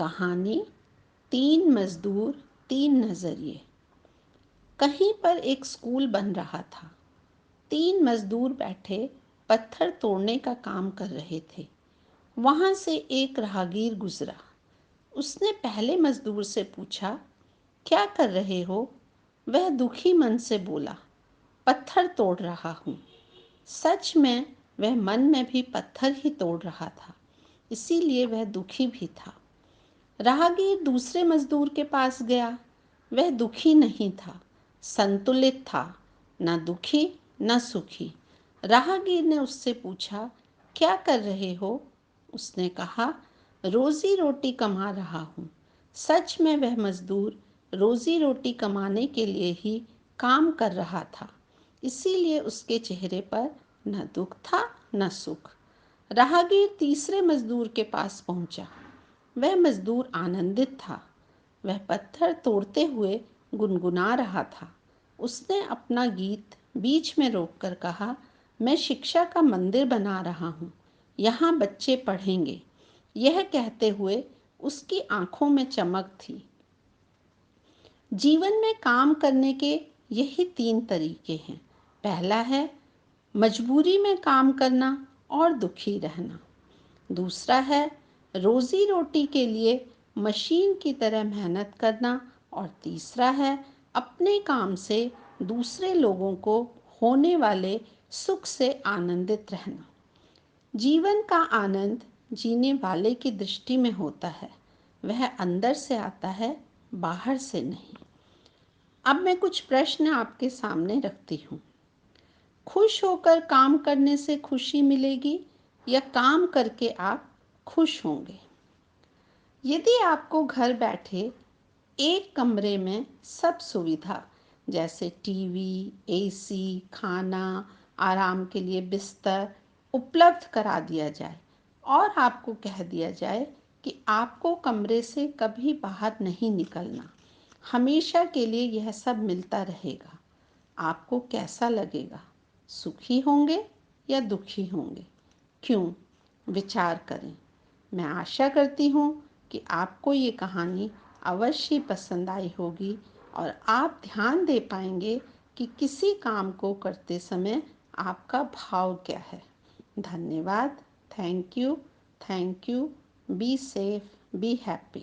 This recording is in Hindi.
कहानी 3 मज़दूर 3 नज़रिए। कहीं पर एक स्कूल बन रहा था। 3 मज़दूर बैठे पत्थर तोड़ने का काम कर रहे थे। वहाँ से एक राहगीर गुजरा। उसने पहले मज़दूर से पूछा, क्या कर रहे हो? वह दुखी मन से बोला, पत्थर तोड़ रहा हूँ। सच में वह मन में भी पत्थर ही तोड़ रहा था, इसीलिए वह दुखी भी था। राहगीर दूसरे मजदूर के पास गया। वह दुखी नहीं था, संतुलित था, न दुखी न सुखी। राहगीर ने उससे पूछा, क्या कर रहे हो? उसने कहा, रोजी रोटी कमा रहा हूँ। सच में वह मजदूर रोजी रोटी कमाने के लिए ही काम कर रहा था, इसीलिए उसके चेहरे पर न दुख था न सुख। राहगीर तीसरे मजदूर के पास पहुंचा। वह मजदूर आनंदित था। वह पत्थर तोड़ते हुए गुनगुना रहा था। उसने अपना गीत बीच में रोककर कहा, मैं शिक्षा का मंदिर बना रहा हूँ, यहाँ बच्चे पढ़ेंगे। यह कहते हुए उसकी आंखों में चमक थी। जीवन में काम करने के यही 3 तरीके हैं। पहला है मजबूरी में काम करना और दुखी रहना। दूसरा है रोजी रोटी के लिए मशीन की तरह मेहनत करना। और तीसरा है अपने काम से दूसरे लोगों को होने वाले सुख से आनंदित रहना। जीवन का आनंद जीने वाले की दृष्टि में होता है, वह अंदर से आता है, बाहर से नहीं। अब मैं कुछ प्रश्न आपके सामने रखती हूँ। खुश होकर काम करने से खुशी मिलेगी या काम करके आप खुश होंगे? यदि आपको घर बैठे एक कमरे में सब सुविधा जैसे टीवी, एसी, खाना, आराम के लिए बिस्तर उपलब्ध करा दिया जाए और आपको कह दिया जाए कि आपको कमरे से कभी बाहर नहीं निकलना, हमेशा के लिए यह सब मिलता रहेगा, आपको कैसा लगेगा? सुखी होंगे या दुखी होंगे? क्यों? विचार करें। मैं आशा करती हूँ कि आपको ये कहानी अवश्य पसंद आई होगी और आप ध्यान दे पाएंगे कि किसी काम को करते समय आपका भाव क्या है। धन्यवाद। Thank you. Be safe, be happy.